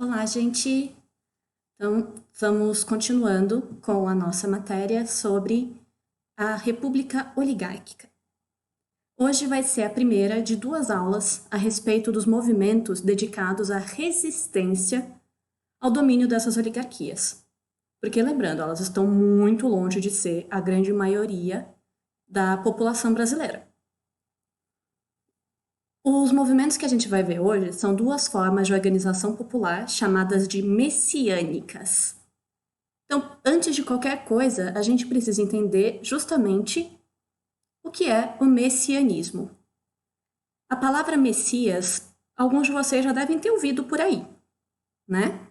Olá, gente! Então, vamos continuando com a nossa matéria sobre a República Oligárquica. Hoje vai ser a primeira de duas aulas a respeito dos movimentos dedicados à resistência ao domínio dessas oligarquias. Porque, lembrando, elas estão muito longe de ser a grande maioria da população brasileira. Os movimentos que a gente vai ver hoje são duas formas de organização popular chamadas de messiânicas. Então, antes de qualquer coisa, a gente precisa entender justamente o que é o messianismo. A palavra Messias, alguns de vocês já devem ter ouvido por aí, né?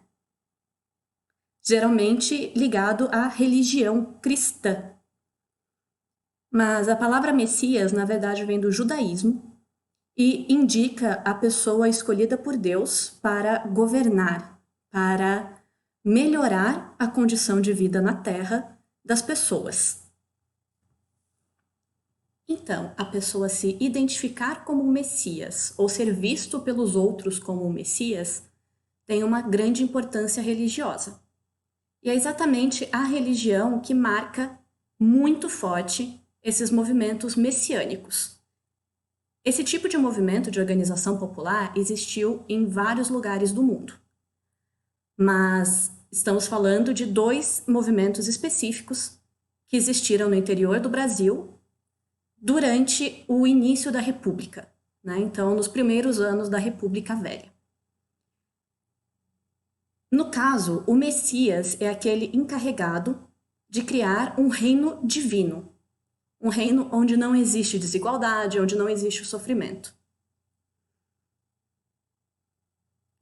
Geralmente ligado à religião cristã. Mas a palavra Messias, na verdade, vem do judaísmo e indica a pessoa escolhida por Deus para governar, para melhorar a condição de vida na Terra das pessoas. Então, a pessoa se identificar como um Messias ou ser visto pelos outros como um Messias tem uma grande importância religiosa. E é exatamente a religião que marca muito forte esses movimentos messiânicos. Esse tipo de movimento de organização popular existiu em vários lugares do mundo. Mas estamos falando de dois movimentos específicos que existiram no interior do Brasil durante o início da República, né? Então, nos primeiros anos da República Velha. No caso, o Messias é aquele encarregado de criar um reino divino, um reino onde não existe desigualdade, onde não existe o sofrimento.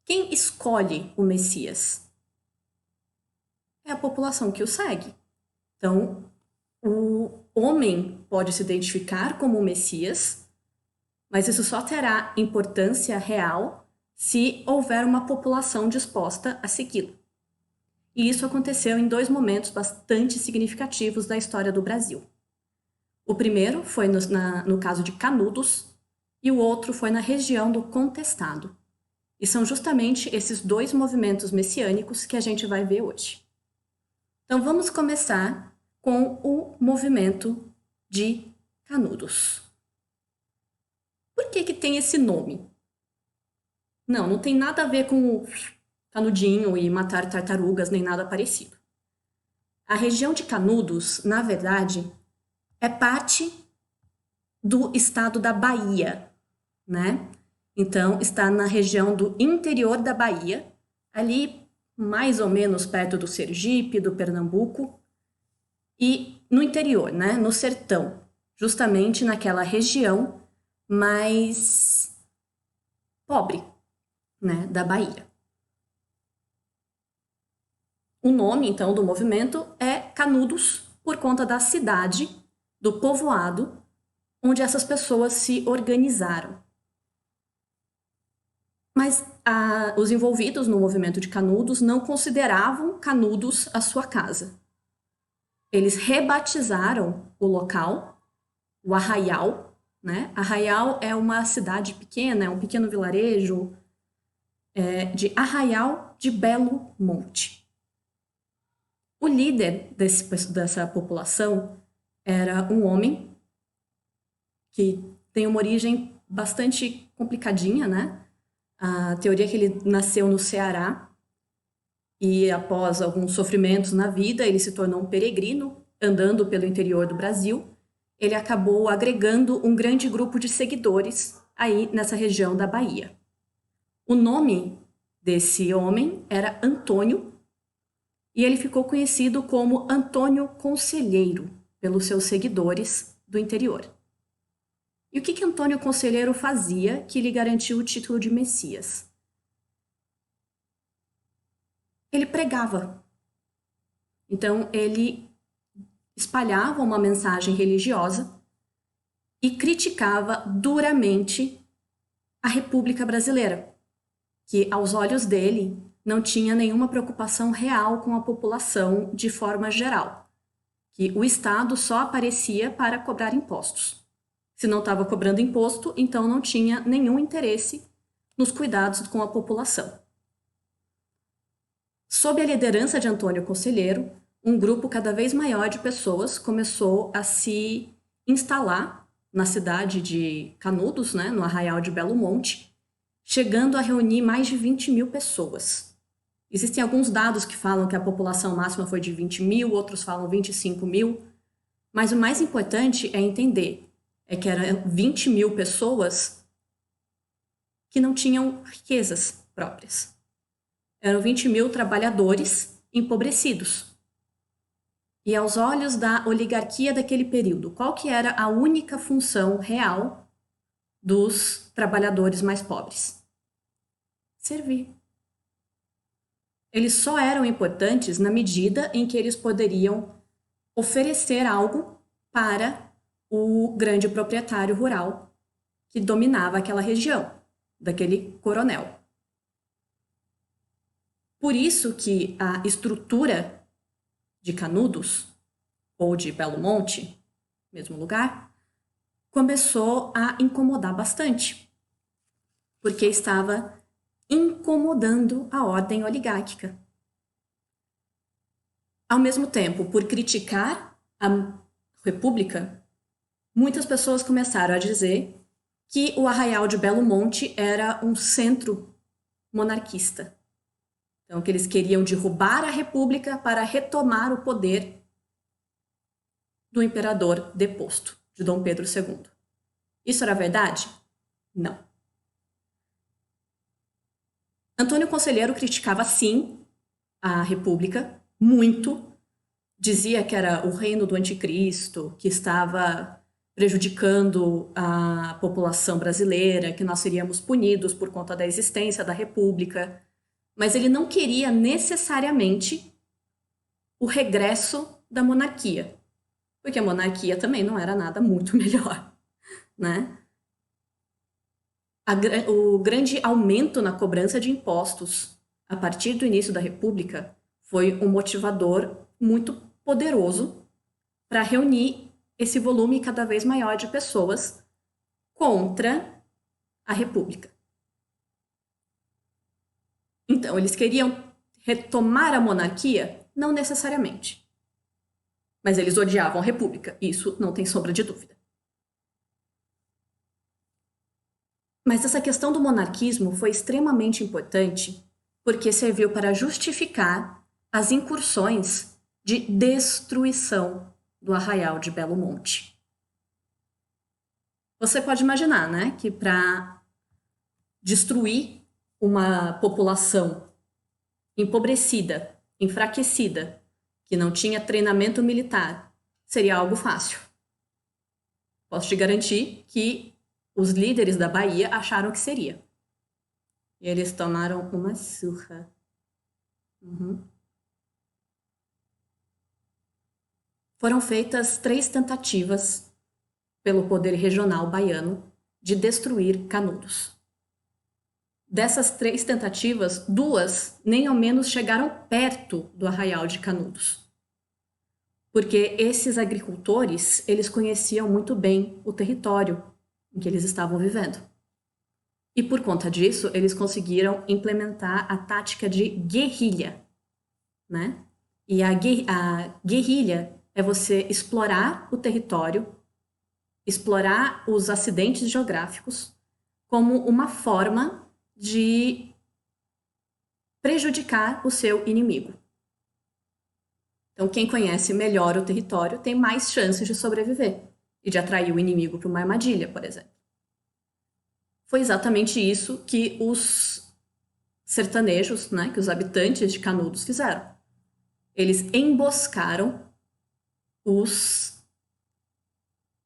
Quem escolhe o Messias? É a população que o segue. Então, o homem pode se identificar como o Messias, mas isso só terá importância real se houver uma população disposta a segui-lo. E isso aconteceu em dois momentos bastante significativos da história do Brasil. O primeiro foi no caso de Canudos e o outro foi na região do Contestado. E são justamente esses dois movimentos messiânicos que a gente vai ver hoje. Então vamos começar com o movimento de Canudos. Por que tem esse nome? Não tem nada a ver com o canudinho e matar tartarugas, nem nada parecido. A região de Canudos, na verdade, é parte do estado da Bahia, né? Então, está na região do interior da Bahia, ali mais ou menos perto do Sergipe, do Pernambuco, e no interior, né? No sertão, justamente naquela região mais pobre, né? Da Bahia. O nome, então, do movimento é Canudos, por conta da cidade, do povoado, onde essas pessoas se organizaram. Mas os envolvidos no movimento de Canudos não consideravam Canudos a sua casa. Eles rebatizaram o local, o Arraial, né? Arraial é uma cidade pequena, é um pequeno vilarejo de Arraial de Belo Monte. O líder dessa população era um homem que tem uma origem bastante complicadinha, né? A teoria é que ele nasceu no Ceará e, após alguns sofrimentos na vida, ele se tornou um peregrino, andando pelo interior do Brasil. Ele acabou agregando um grande grupo de seguidores aí nessa região da Bahia. O nome desse homem era Antônio e ele ficou conhecido como Antônio Conselheiro pelos seus seguidores do interior. E o que Antônio Conselheiro fazia que lhe garantiu o título de Messias? Ele pregava. Então, ele espalhava uma mensagem religiosa e criticava duramente a República Brasileira, que, aos olhos dele, não tinha nenhuma preocupação real com a população de forma geral, que o Estado só aparecia para cobrar impostos. Se não estava cobrando imposto, então não tinha nenhum interesse nos cuidados com a população. Sob a liderança de Antônio Conselheiro, um grupo cada vez maior de pessoas começou a se instalar na cidade de Canudos, né, no Arraial de Belo Monte, chegando a reunir mais de 20 mil pessoas. Existem alguns dados que falam que a população máxima foi de 20 mil, outros falam 25 mil, mas o mais importante é entender que eram 20 mil pessoas que não tinham riquezas próprias. Eram 20 mil trabalhadores empobrecidos. E aos olhos da oligarquia daquele período, qual que era a única função real dos trabalhadores mais pobres? Servir. Eles só eram importantes na medida em que eles poderiam oferecer algo para o grande proprietário rural que dominava aquela região, daquele coronel. Por isso que a estrutura de Canudos, ou de Belo Monte, mesmo lugar, começou a incomodar bastante, porque estava incomodando a ordem oligárquica. Ao mesmo tempo, por criticar a República, muitas pessoas começaram a dizer que o Arraial de Belo Monte era um centro monarquista. Então, que eles queriam derrubar a República para retomar o poder do imperador deposto, de Dom Pedro II. Isso era verdade? Não. Antônio Conselheiro criticava, sim, a República, muito. Dizia que era o reino do anticristo, que estava prejudicando a população brasileira, que nós seríamos punidos por conta da existência da República. Mas ele não queria necessariamente o regresso da monarquia, porque a monarquia também não era nada muito melhor, né? O grande aumento na cobrança de impostos a partir do início da República foi um motivador muito poderoso para reunir esse volume cada vez maior de pessoas contra a República. Então, eles queriam retomar a monarquia? Não necessariamente. Mas eles odiavam a República, isso não tem sombra de dúvida. Mas essa questão do monarquismo foi extremamente importante porque serviu para justificar as incursões de destruição do Arraial de Belo Monte. Você pode imaginar, né, que para destruir uma população empobrecida, enfraquecida, que não tinha treinamento militar, seria algo fácil. Posso te garantir que os líderes da Bahia acharam que seria. E eles tomaram uma surra. Foram feitas 3 tentativas pelo poder regional baiano de destruir Canudos. Dessas 3 tentativas, 2 nem ao menos chegaram perto do Arraial de Canudos. Porque esses agricultores, eles conheciam muito bem o território em que eles estavam vivendo. E por conta disso, eles conseguiram implementar a tática de guerrilha, né? E a guerrilha é você explorar o território, explorar os acidentes geográficos como uma forma de prejudicar o seu inimigo. Então, quem conhece melhor o território tem mais chances de sobreviver e de atrair o inimigo para uma armadilha, por exemplo. Foi exatamente isso que os sertanejos, né, que os habitantes de Canudos fizeram. Eles emboscaram os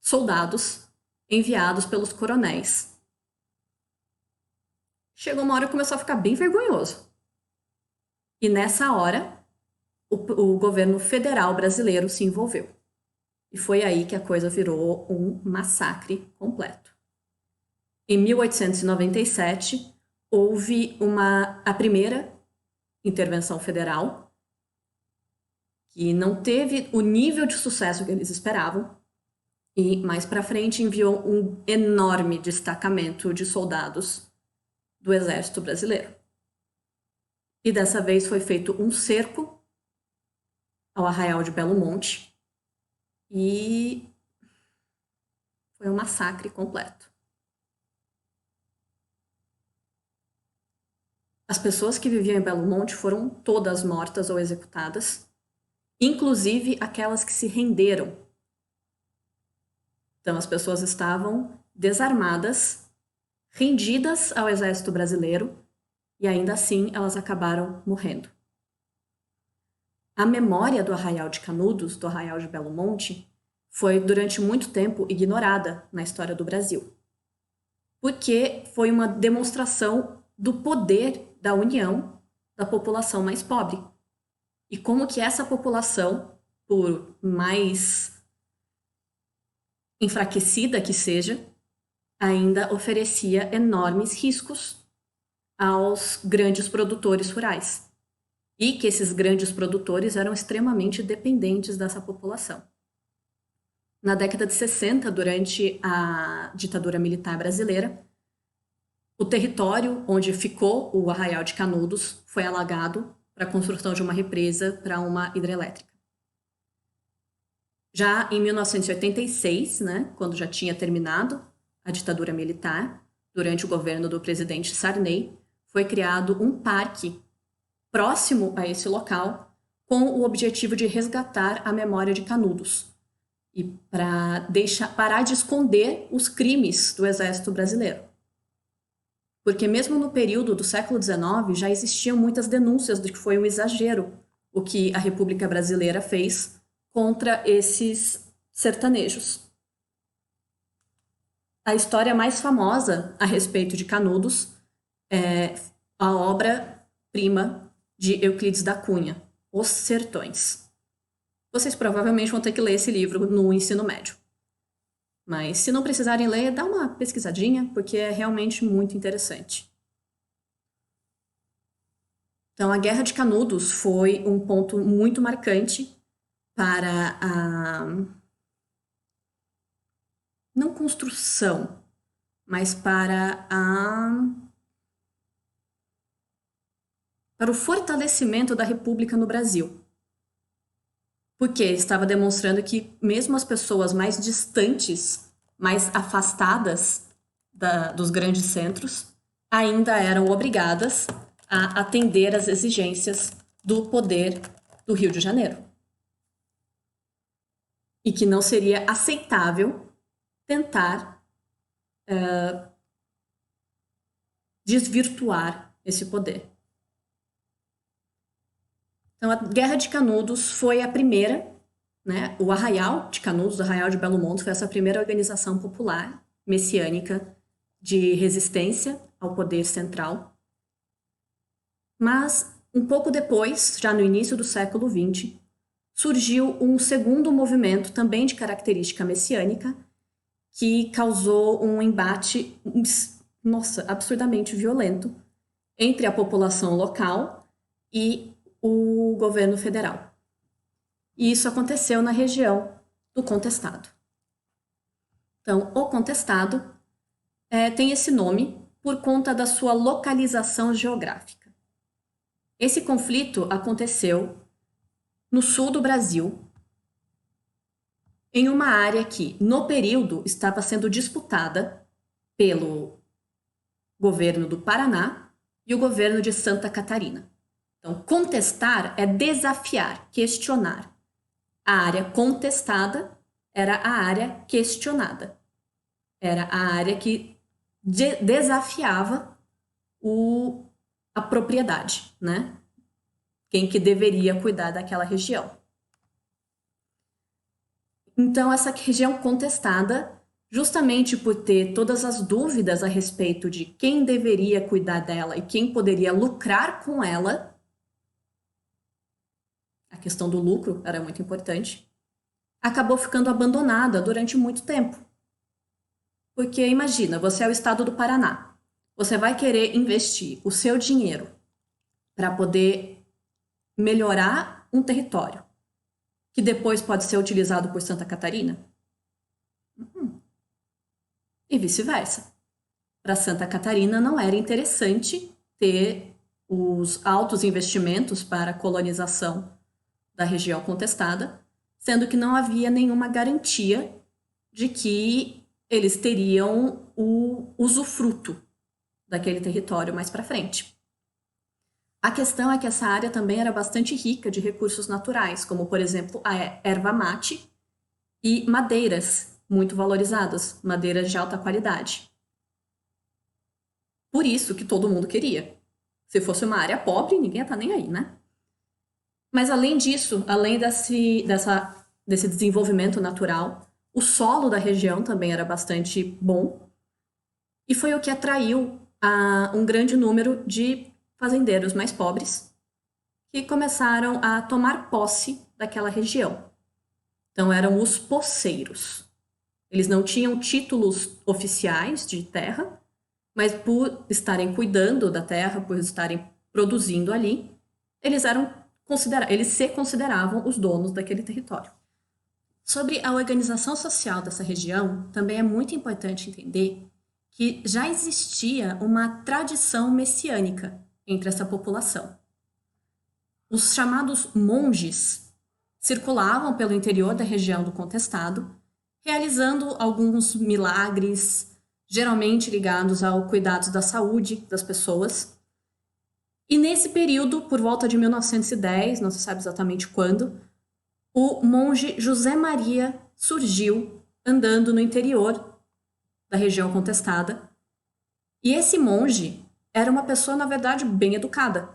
soldados enviados pelos coronéis. Chegou uma hora que começou a ficar bem vergonhoso. E nessa hora, o governo federal brasileiro se envolveu. E foi aí que a coisa virou um massacre completo. Em 1897, houve a primeira intervenção federal, que não teve o nível de sucesso que eles esperavam, e mais para frente enviou um enorme destacamento de soldados do Exército Brasileiro. E dessa vez foi feito um cerco ao Arraial de Belo Monte e foi um massacre completo. As pessoas que viviam em Belo Monte foram todas mortas ou executadas, inclusive aquelas que se renderam. Então as pessoas estavam desarmadas, rendidas ao exército brasileiro, e ainda assim elas acabaram morrendo. A memória do Arraial de Canudos, do Arraial de Belo Monte, foi durante muito tempo ignorada na história do Brasil, porque foi uma demonstração do poder da união da população mais pobre. E como que essa população, por mais enfraquecida que seja, ainda oferecia enormes riscos aos grandes produtores rurais. E que esses grandes produtores eram extremamente dependentes dessa população. Na década de 60, durante a ditadura militar brasileira, o território onde ficou o Arraial de Canudos foi alagado para a construção de uma represa para uma hidrelétrica. Já em 1986, né, quando já tinha terminado a ditadura militar, durante o governo do presidente Sarney, foi criado um parque próximo a esse local com o objetivo de resgatar a memória de Canudos e para parar de esconder os crimes do exército brasileiro. Porque mesmo no período do século XIX já existiam muitas denúncias de que foi um exagero o que a República Brasileira fez contra esses sertanejos. A história mais famosa a respeito de Canudos é a obra-prima de Euclides da Cunha, Os Sertões. Vocês provavelmente vão ter que ler esse livro no ensino médio. Mas se não precisarem ler, dá uma pesquisadinha, porque é realmente muito interessante. Então, a Guerra de Canudos foi um ponto muito marcante para a não construção, mas para o fortalecimento da República no Brasil. Porque estava demonstrando que mesmo as pessoas mais distantes, mais afastadas dos grandes centros, ainda eram obrigadas a atender às exigências do poder do Rio de Janeiro. E que não seria aceitável tentar desvirtuar esse poder. Então, a Guerra de Canudos foi a primeira, né? O Arraial de Canudos, o Arraial de Belo Monte, foi essa primeira organização popular messiânica de resistência ao poder central. Mas, um pouco depois, já no início do século XX, surgiu um segundo movimento, também de característica messiânica, que causou um embate, absurdamente violento entre a população local e o governo federal. E isso aconteceu na região do Contestado. Então, o Contestado tem esse nome por conta da sua localização geográfica. Esse conflito aconteceu no sul do Brasil, em uma área que, no período, estava sendo disputada pelo governo do Paraná e o governo de Santa Catarina. Então, contestar é desafiar, questionar. A área contestada era a área questionada. Era a área que desafiava a propriedade, né? Quem que deveria cuidar daquela região. Então, essa região contestada, justamente por ter todas as dúvidas a respeito de quem deveria cuidar dela e quem poderia lucrar com ela, a questão do lucro era muito importante, acabou ficando abandonada durante muito tempo. Porque imagina, você é o estado do Paraná. Você vai querer investir o seu dinheiro para poder melhorar um território que depois pode ser utilizado por Santa Catarina? E vice-versa. Para Santa Catarina não era interessante ter os altos investimentos para a colonização da região contestada, sendo que não havia nenhuma garantia de que eles teriam o usufruto daquele território mais para frente. A questão é que essa área também era bastante rica de recursos naturais, como, por exemplo, a erva mate e madeiras muito valorizadas, madeiras de alta qualidade. Por isso que todo mundo queria. Se fosse uma área pobre, ninguém ia estar nem aí, né? Mas além disso, além desse desenvolvimento natural, o solo da região também era bastante bom e foi o que atraiu um grande número de fazendeiros mais pobres que começaram a tomar posse daquela região. Então eram os poceiros. Eles não tinham títulos oficiais de terra, mas por estarem cuidando da terra, por estarem produzindo ali, eles se consideravam os donos daquele território. Sobre a organização social dessa região, também é muito importante entender que já existia uma tradição messiânica entre essa população. Os chamados monges circulavam pelo interior da região do contestado, realizando alguns milagres, geralmente ligados ao cuidado da saúde das pessoas. E nesse período, por volta de 1910, não se sabe exatamente quando, o monge José Maria surgiu andando no interior da região contestada. E esse monge era uma pessoa, na verdade, bem educada.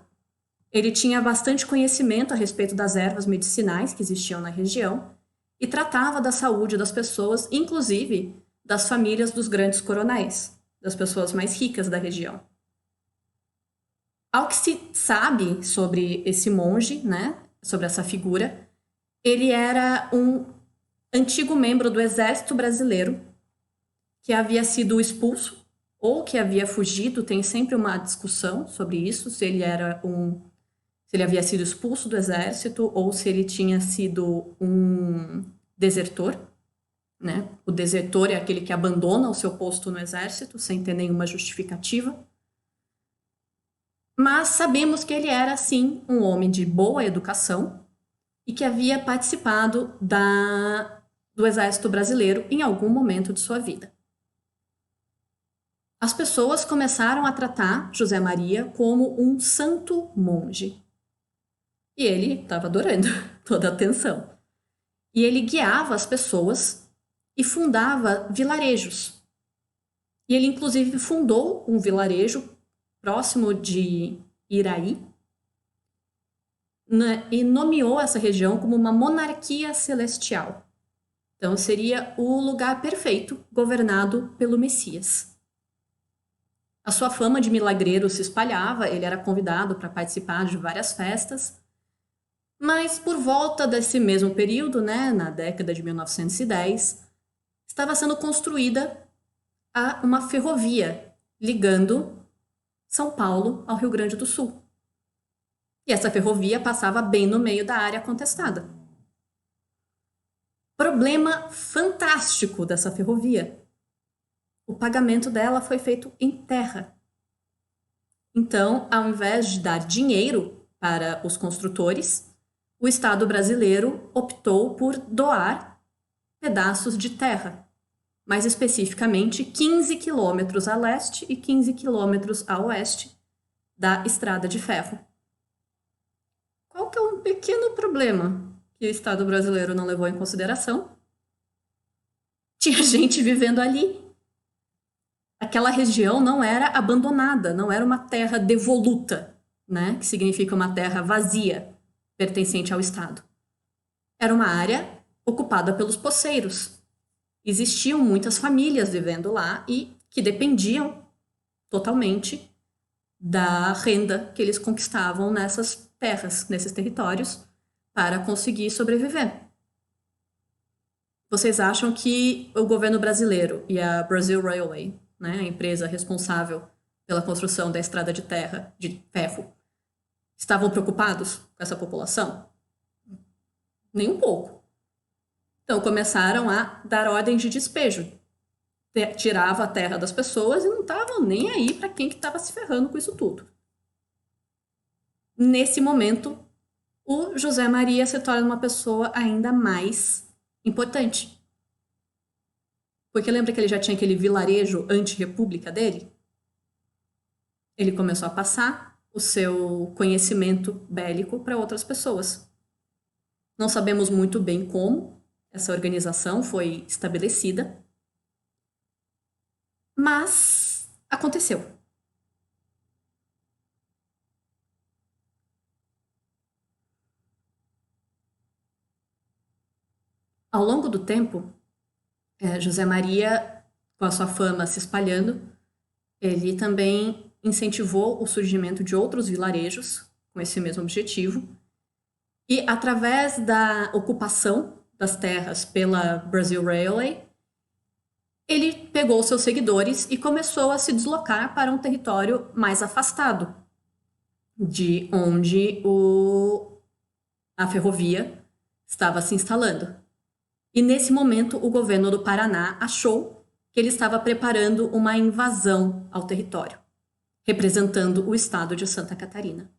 Ele tinha bastante conhecimento a respeito das ervas medicinais que existiam na região e tratava da saúde das pessoas, inclusive das famílias dos grandes coronéis, das pessoas mais ricas da região. Ao que se sabe sobre esse monge, né, sobre essa figura, ele era um antigo membro do exército brasileiro que havia sido expulso ou que havia fugido. Tem sempre uma discussão sobre isso, se ele havia sido expulso do exército ou se ele tinha sido um desertor, né? O desertor é aquele que abandona o seu posto no exército sem ter nenhuma justificativa. Mas sabemos que ele era, sim, um homem de boa educação e que havia participado do exército brasileiro em algum momento de sua vida. As pessoas começaram a tratar José Maria como um santo monge. E ele estava adorando toda a atenção. E ele guiava as pessoas e fundava vilarejos. E ele, inclusive, fundou um vilarejo próximo de Iraí, né, e nomeou essa região como uma monarquia celestial. Então, seria o lugar perfeito governado pelo Messias. A sua fama de milagreiro se espalhava, ele era convidado para participar de várias festas, mas por volta desse mesmo período, né, na década de 1910, estava sendo construída uma ferrovia ligando São Paulo ao Rio Grande do Sul. E essa ferrovia passava bem no meio da área contestada. Problema fantástico dessa ferrovia. O pagamento dela foi feito em terra. Então, ao invés de dar dinheiro para os construtores, o Estado brasileiro optou por doar pedaços de terra, mais especificamente 15 quilômetros a leste e 15 quilômetros a oeste da estrada de ferro. Qual que é um pequeno problema que o Estado brasileiro não levou em consideração? Tinha gente vivendo ali. Aquela região não era abandonada, não era uma terra devoluta, né? Que significa uma terra vazia, pertencente ao Estado. Era uma área ocupada pelos poceiros. Existiam muitas famílias vivendo lá e que dependiam totalmente da renda que eles conquistavam nessas terras, nesses territórios, para conseguir sobreviver. Vocês acham que o governo brasileiro e a Brazil Railway, né, a empresa responsável pela construção da estrada de terra, de ferro, estavam preocupados com essa população? Nem um pouco. Então começaram a dar ordens de despejo. Tirava a terra das pessoas e não estavam nem aí para quem que estava se ferrando com isso tudo. Nesse momento, o José Maria se torna uma pessoa ainda mais importante. Porque lembra que ele já tinha aquele vilarejo anti-república dele? Ele começou a passar o seu conhecimento bélico para outras pessoas. Não sabemos muito bem como essa organização foi estabelecida, mas aconteceu. Ao longo do tempo, José Maria, com a sua fama se espalhando, ele também incentivou o surgimento de outros vilarejos com esse mesmo objetivo. E através da ocupação das terras pela Brazil Railway, ele pegou seus seguidores e começou a se deslocar para um território mais afastado de onde a ferrovia estava se instalando. E nesse momento, o governo do Paraná achou que ele estava preparando uma invasão ao território, representando o estado de Santa Catarina.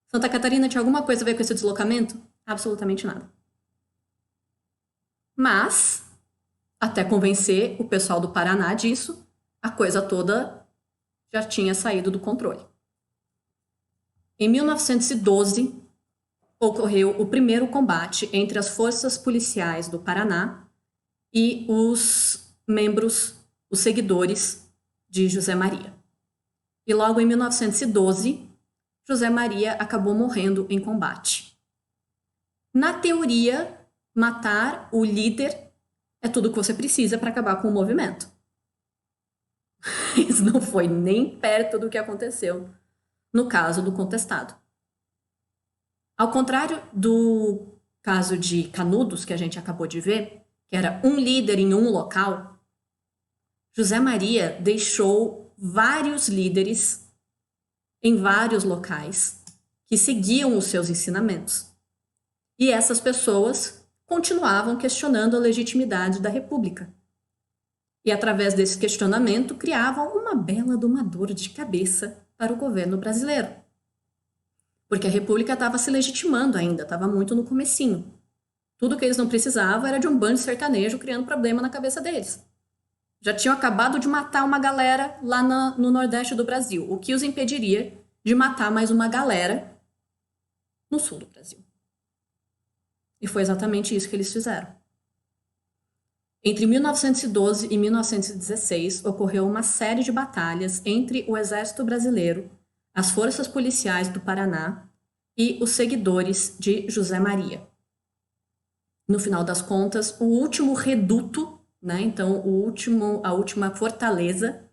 Santa Catarina tinha alguma coisa a ver com esse deslocamento? Absolutamente nada. Mas, até convencer o pessoal do Paraná disso, a coisa toda já tinha saído do controle. Em 1912, ocorreu o primeiro combate entre as forças policiais do Paraná e os membros, os seguidores de José Maria. E logo em 1912, José Maria acabou morrendo em combate. Na teoria, matar o líder é tudo que você precisa para acabar com o movimento. Isso não foi nem perto do que aconteceu no caso do contestado. Ao contrário do caso de Canudos, que a gente acabou de ver, que era um líder em um local, José Maria deixou vários líderes em vários locais que seguiam os seus ensinamentos. E essas pessoas continuavam questionando a legitimidade da República. E através desse questionamento criavam uma bela dor de cabeça para o governo brasileiro. Porque a República estava se legitimando ainda, estava muito no comecinho. Tudo que eles não precisavam era de um bando sertanejo criando problema na cabeça deles. Já tinham acabado de matar uma galera lá no Nordeste do Brasil, o que os impediria de matar mais uma galera no Sul do Brasil. E foi exatamente isso que eles fizeram. Entre 1912 e 1916, ocorreu uma série de batalhas entre o Exército Brasileiro, as forças policiais do Paraná e os seguidores de José Maria. No final das contas, o último reduto, né, então a última fortaleza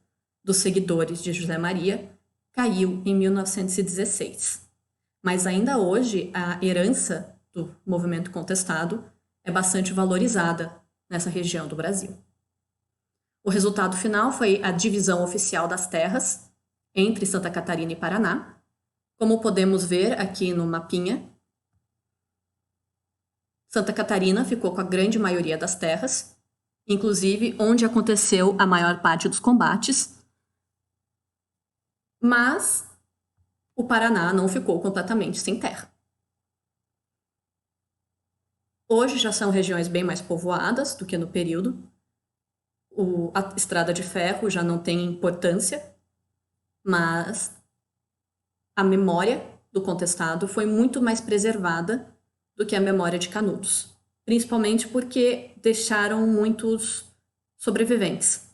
dos seguidores de José Maria caiu em 1916. Mas ainda hoje, a herança do movimento contestado é bastante valorizada nessa região do Brasil. O resultado final foi a divisão oficial das terras entre Santa Catarina e Paraná. Como podemos ver aqui no mapinha, Santa Catarina ficou com a grande maioria das terras, inclusive onde aconteceu a maior parte dos combates, mas o Paraná não ficou completamente sem terra. Hoje já são regiões bem mais povoadas do que no período. A estrada de ferro já não tem importância, mas a memória do contestado foi muito mais preservada do que a memória de Canudos, principalmente porque deixaram muitos sobreviventes.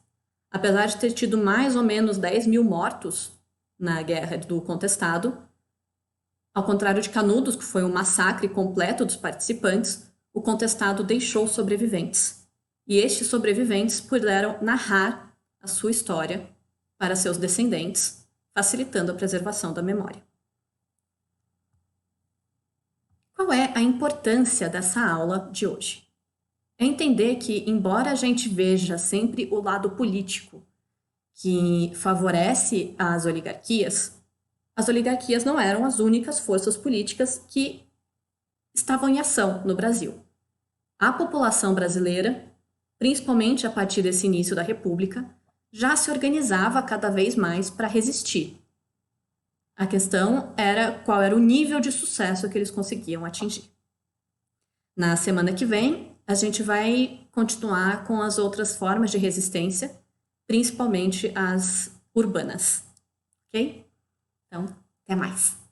Apesar de ter tido mais ou menos 10 mil mortos na guerra do contestado, ao contrário de Canudos, que foi um massacre completo dos participantes, o contestado deixou sobreviventes. E estes sobreviventes puderam narrar a sua história para seus descendentes, facilitando a preservação da memória. Qual é a importância dessa aula de hoje? É entender que, embora a gente veja sempre o lado político que favorece as oligarquias não eram as únicas forças políticas que estavam em ação no Brasil. A população brasileira, principalmente a partir desse início da República, já se organizava cada vez mais para resistir. A questão era qual era o nível de sucesso que eles conseguiam atingir. Na semana que vem, a gente vai continuar com as outras formas de resistência, principalmente as urbanas. Ok? Então, até mais!